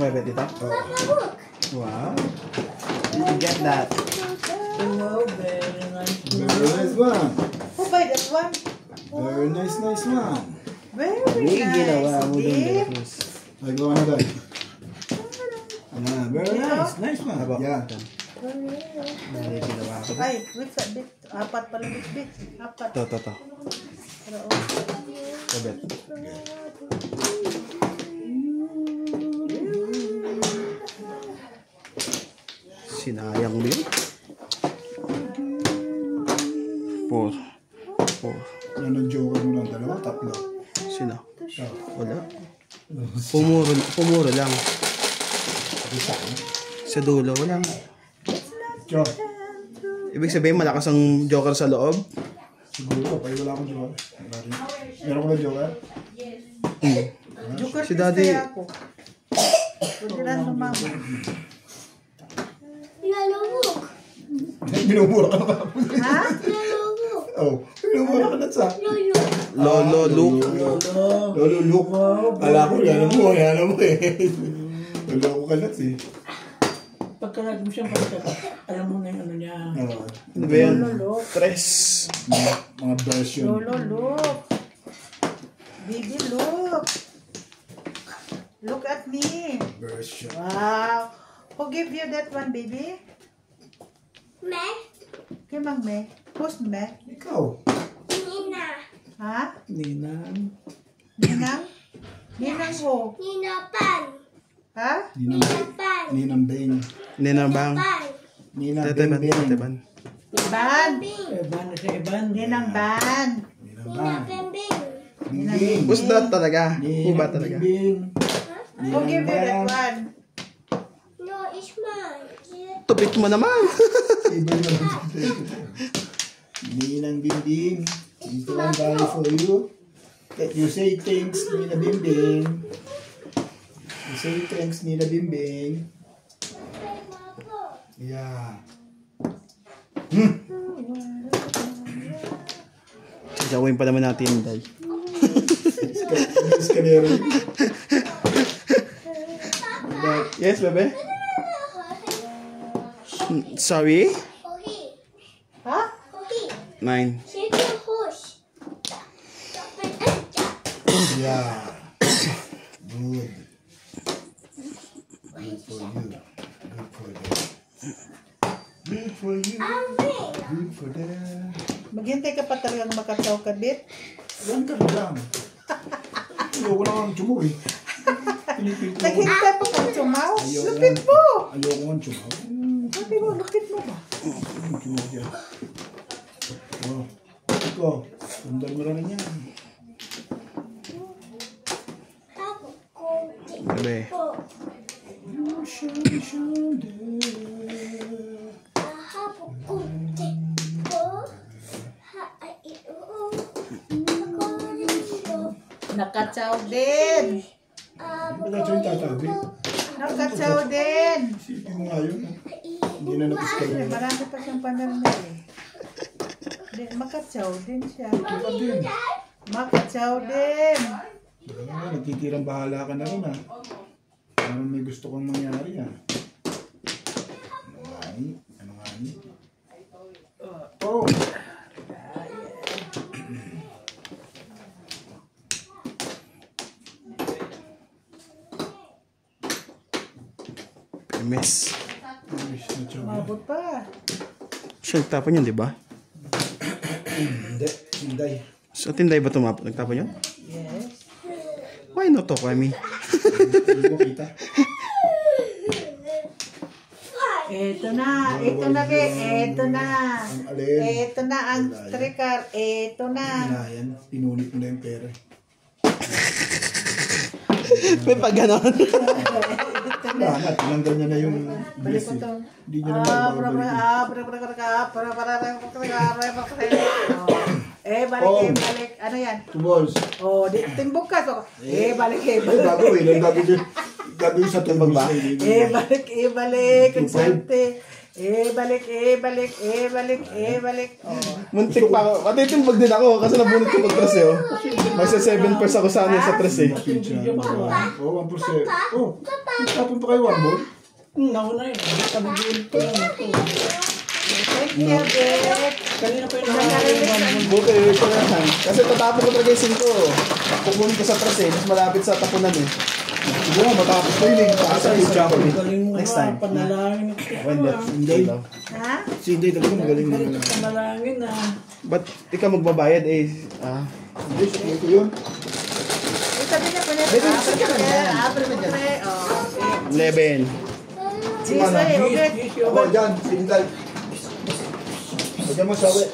Wait, dito? Papa, look. Wow. Did you get that? Oh, very nice. Very nice one. Who buy that one? Very nice one. Very Ginawa nice. mo dun, Deep. Delphus. Ay, gawa na doon. Very nice. Nice one. Aba. Yeah. Mali, ginawa ko. Ay, wait sa bit. Apat pala bit. Apat. To. Pero, oh. Wait. Sinayang mo yun? 4. Ano ang joker mo lang? Dalawa, tatlo. Sino? Oh. Wala. Pumuro lang. Sa dulo, wala. Joke. Ibig sabihin, malakas ang joker sa loob? Siguro, pag wala akong joker. Meron ko na joker? Joker Si si Daddy- Daddy. Ako. Pwede lang lumama. Yellow book. Binumura ka na ba? Ha? Yellow book. Oh, binumura ka na sa. Lolo. Lolo, Luke. Lolo, look. Ala ko, yan mo eh. Lolo ko ka na si. Pagkalag mo siyang pagkalag, alam mo na yung ano niya. Ano ba yan? Lolo. Tres. Mga version. Lolo, look. Baby, look. Look at me. Version. Wow. Who gave you that one, baby? Me. Kay Mang Me. Who's Me? Ikaw. Nina. Ha? Ninang. Ninang? Ninang ho. Nina Pan. Ha? Nina Pan. Ninang Beng. Ninabang. Pan. Ninang Teteban, Beng Beng. teteban. Iban. Eban na siya, Eban. Ninang Ban. Ninang Nina Bang. Bing Bing. Bing. Who's that talaga? Who ba Ninang talaga? Bing. Who gave you that one? No, it's mine. Tupit mo naman. Iba yung Ninang Bing Bing. Ito ang bali for you. That you say thanks, Nina Bing Bing. You say thanks, Nina Bing Bing. Yeah. Gawin pa naman natin, Day. Escalero. Yes, bebe? Sorry? Ohi. Ha? Ohi. 9. Shake your horse. Yeah. Good. Good for you. Good for that. Good for you. Good for that. Maghintay ka pa talagang makataw ka, bit. Yan ka lang. Ayoko na kang tsumo eh. Pinipil ko. Naghintay pa kang sumaw. Ayoko Lupit nga- mo. Ayoko nga tsumo. Sabi mo, lupit mo ba? Tsumo dyan. Oh. Ikaw. Sundan mo rin yan. Bebe. Nakatsaw din. Wala siya yung tatabi. Nakatsaw din. Isipin mo nga yun. Hindi na napiskal Ay, mo. marami pa siyang panarnay eh. Makatsaw din siya. Ikaw din. Makatsaw din. Nagtitirang bahala ka na rin ah. Parang may gusto kong mangyari ah. Ano nga ni? Ano nga ni? Oh! Miss. Wish na siya. Mabot pa. Siya nagtapon yun, di ba? Hindi. Hindi. Sa tinday ba tumapon? Nagtapon yun? Yes. Why not to, Kwame? Hindi mo kita. Ito na. Ito na, Be. Ito na. Ang alin. Ito na ang trikar. Ito na. Yan. Pinunit mo na yung pera. May pag ganon. Wala na. Tinanggal niya na yung Balik bliss ko eh. to. Hindi niya na Balik. Ano yan? 2 balls. Oh, timbok ka. So, balik, Ay, bago eh. Gagawin sa tumbang ba? balik. Consente. balik. Oh. Muntik pa ako. Matitimbag din ako kasi nabunot ko pag tres eh. Oh. Magsa 7 pers ako sa sa tres eh. Oo, 1%. Oh, tapon pa kayo 1 ball? Nauna yun. Kabigil ko lang ito. Thank you, Beth. Kanina pa yung Okay, wait ko na lang. Kasi tatapon ko talaga yung 5. Pupunin ko sa tres eh. Mas malapit sa tapunan eh. Siguro matapos ko yun eh. Taasa yung chocolate. Next time. Panalangin ito. Hindi. Ha? Si Hindi talaga magaling na lang. Panalangin na. Ba't ikaw magbabayad eh? Hindi, sakay ko yun. Sabi niya po niya. Oh. 11. Si Mana. Ulit. Ako dyan, si Inday. Pagyan mo sawi.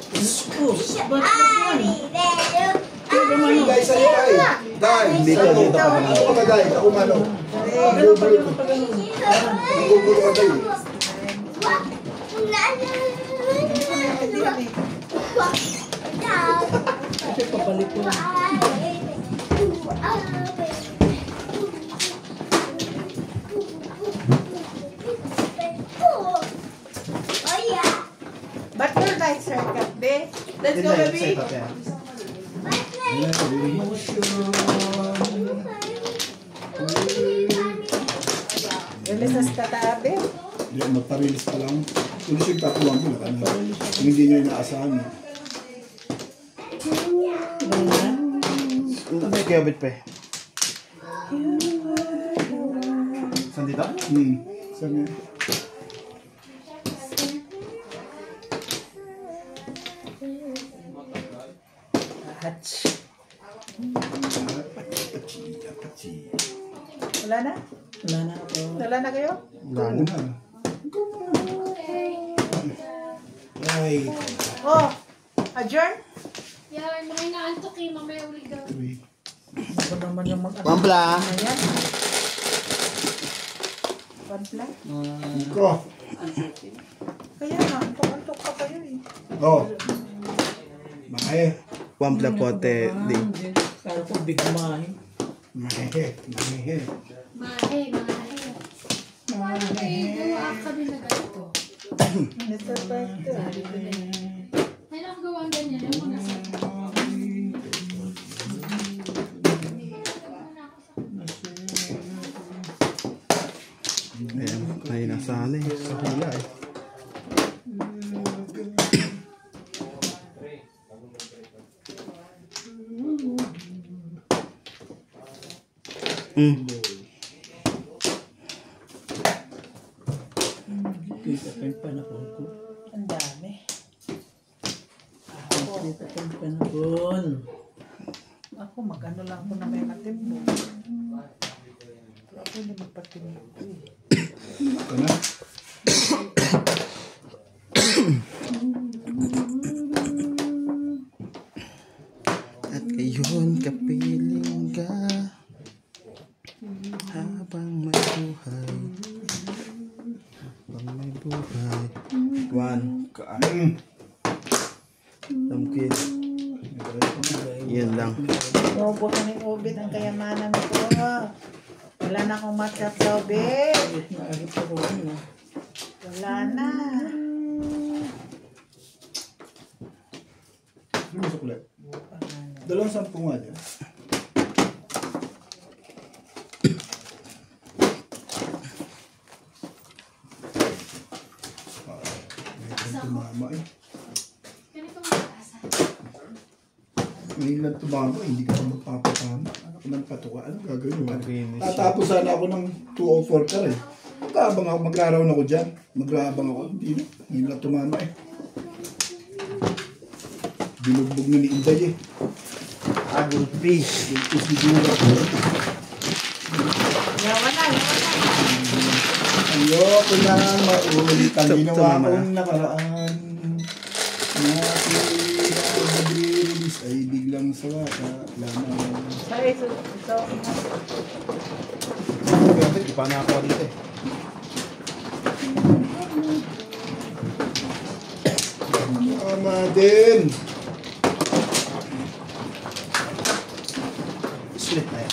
Inday, sa'yo tayo. Day, Dito, sa'yo. dito pa naman. Ako ka, Day. Ako mano. Gugulo ka, Day. Kasi papalik ko. But your nice haircut, be. Let's go, baby. Release sa katabi. Hindi, magpa-release pa lang. Kung siya tatuwang ko na. Hindi nyo inaasahan. May kiyabit pa eh. Saan dito? Saan yun? Wala na? Wala na ako. Wala na kayo? Wala na. Ay. Oh, adjourn? Yan, mga inaantok eh, mamaya uli daw. Ako naman yung mag-ano. Pampla. Ayan. Pampla? Ko. Kaya nga, antok-antok ka kayo eh. Oh. Makahe. Pampla pote. Di. Kala ko bigmahin. Mahehe. Mahehe. Mahe. Paano kayo gawa kami na ganito? Mr. Parker. Kailangan gawa ang ganyan, yung mga nasa. Ayan. Ay, nasa ano eh. Sa hula eh. Kita pa yung panahon ko. Ang dami. Kita pa yung panahon. Ako, mag-ano lang ako na may matimbo. Pero ako hindi magpatimbo eh. Ito na. At ngayon kapiling ka habang may buhay. Habang may buhay. One. Tamkin. Yan lang. Ubos na yung ubit ang kayamanan ko. Wala na akong matchup daw, babe. Wala na. Ano mo suklet? 210 nga dyan. Tumama eh. Ganito ang asa. Ngayon lang tumama, hindi ka na magpapatama. Ako nang patuka. Ano gagawin mo? Maglinis. Tatapos sana ako ng 204 ka rin. Mag-aabang ako, magra-round ako dyan. Magra-abang ako. Hindi na. Hindi na tumama eh. Binugbog na ni Inday eh. Agulpi. Bilpus ni Dura. Yawan na. Ayoko na maulit ang Ito ginawa naman, kong nakaraan. Nag-release ay biglang sawata. Lamang. Sorry, so. Di pa na ako dito eh. Tama din. Split na yan.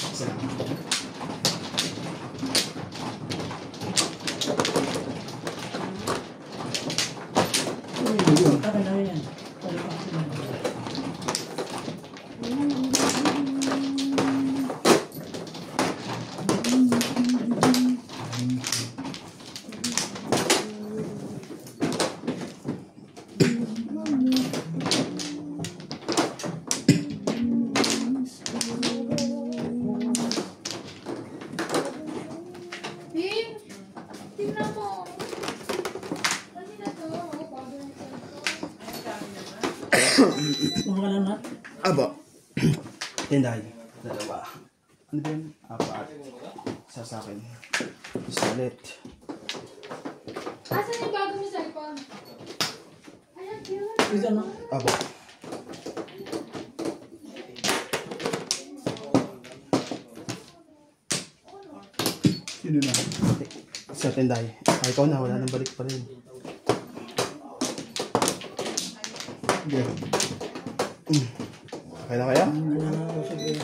na. Aba. Tindahan. Dalawa. Ano ba yun? Apat. Isa sa akin. Isa ulit. Asan yung bago mo cellphone? Ayan, yun. Isa na. Aba. Sino na? Sa tindahan. Ay, ikaw na. Wala nang balik pa rin. Hindi. Okay na kaya? Sige.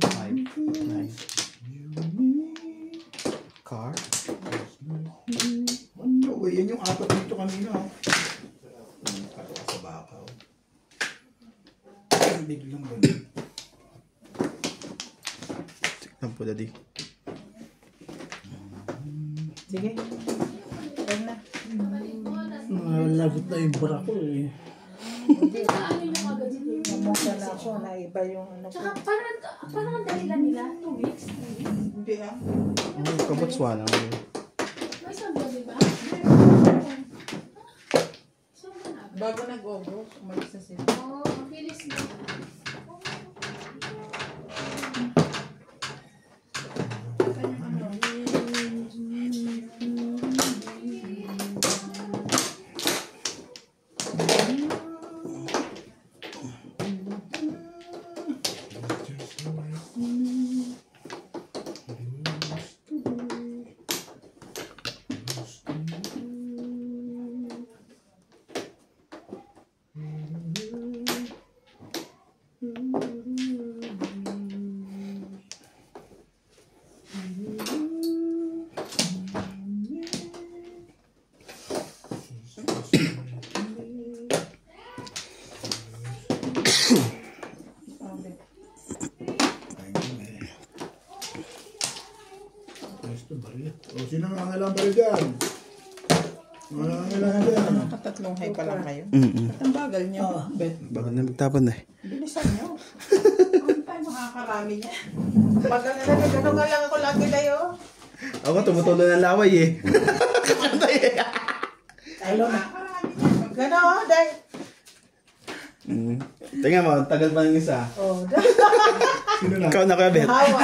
Five. Nine. Car. Ano? Yan yung apat dito kanina. Sa bakaw. Biglang ba? Tignan po, daddy. Sige. Ayun na. Labot na yung bra ko eh. Ano yung agad dito? Namuka na ako. Naiba yung ano ko. Tsaka parang ang dahilan nila, 2 weeks. Hindi ah. Kabotswana. May sabi, di ba? So, Bago nag-August, umalis na sila. oh, ang bilis na. O, sino nga ngalang ba dyan? Mga ngalang dyan. Nakatatlong hay pa lang kayo. Mm-mm. Ang bagal niyo. Bet. Bago na magtapan na eh. Bilisan niyo. Ano tayo makakarami niya? Bagal na lang. Gano'n nga lang ako lagi tayo. Ako tumutulo ng laway eh. Ayun na. Gano'n, dahil. Tingnan mo, tagal pa ng isa. Oh, Sino na? Ikaw na kaya, Bet. hawa.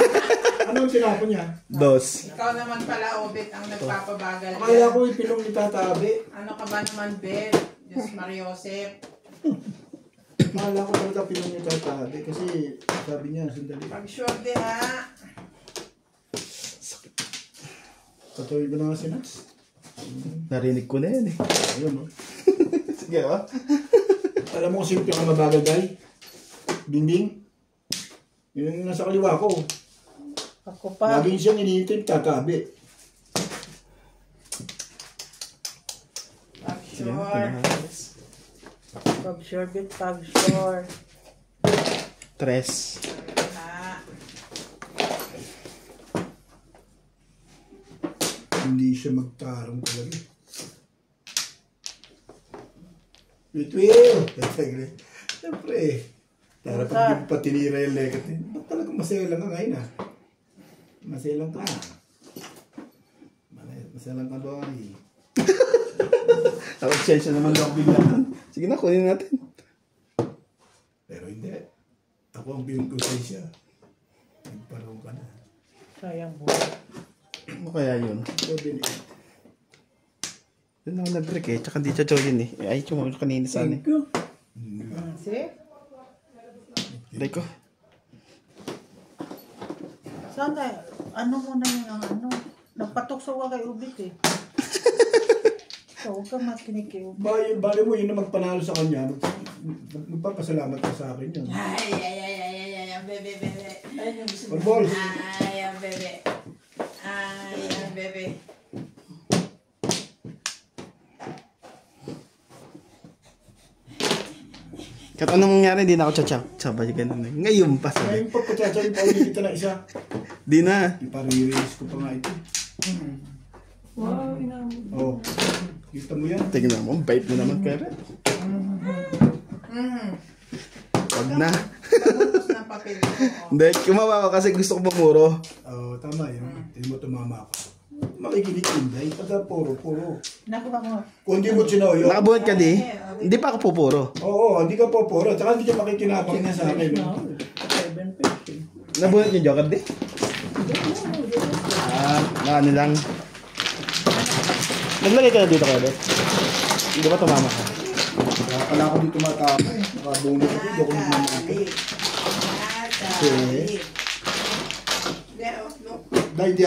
Anong tinapon niya? Dos. Ikaw naman pala, Obet, ang nagpapabagal. Akala ko ipinong ni Tatabi. Ano ka ba naman, Bet? Diyos Mariosep. Akala ko talaga pinong ni Tatabi. Kasi sabi niya, sandali. Pag-sure di ha. Patuloy ko na nga si Nats. Narinig ko na yan eh. Ayun, no? Sige, oh. Alam mo kung sino pinakamabagal, guy? Dingding? Yun yung nasa kaliwa ko. Ako pa. Laging siyang iniintay yung Tatabi. Pag-sure. Pag-sure, Bet. Pag-sure. Tres. Ha. Hindi siya magtarong talaga. Wait. Siyempre. Para pag hindi pa tinira yung lekat. Ba't talagang masaya lang ka ngayon ah? Masaya lang ka. Masaya lang ka doon eh. Nakonsensya naman lang bigla. Sige na, kunin natin. Pero hindi. Ako ang pinagkonsensya. Nagparong ka na. Sayang buhay. Ano kaya yun? Ito din eh. Doon ako nag-break eh. Tsaka di siya join eh. Ay, chumawag kanina sana eh. Thank you. See? Like ko. Sana, ano muna yung ano? Nagpatukso ka kay Ubit eh. So, huwag kang makinig kay Ubit. Bali mo yun na magpanalo sa kanya. Magpapasalamat ka sa akin yun. Ay, bebe. Ayun yung gusto Football. Ay, bebe. Kahit anong nangyari, di na ako tsatsak. Sabay ganun eh. Ngayon pa sabi. Ngayon pagkatsatsari pa ulit kita na isa. Di na. Iparirilis ko pa nga ito. Wow, inaamod. Oh. Kita mo yan? Tingnan mo, bait mo naman kaya. Wag na. Tapos ng papel ko. Hindi, kumawa ko kasi gusto ko mamuro. Oo, tama yun. Hindi mo tumama ako. makikinig Inday. Pagka puro. Nakuha mo. Kung hindi mo chinoyo. Nakabuhat ka di? Hindi pa ako pupuro. Oo, hindi ka po puro. Tsaka hindi ka makikinabang niya sa akin. Na ako. 7 pesos. Nabuhat niyo Joker di? Ano lang. Naglagay ka na dito kayo, Bet? Hindi ba tumama ka? Kaya pala ako dito matama eh. Nakabunod ako. Hindi ako nagmamata. Okay. Dahil hindi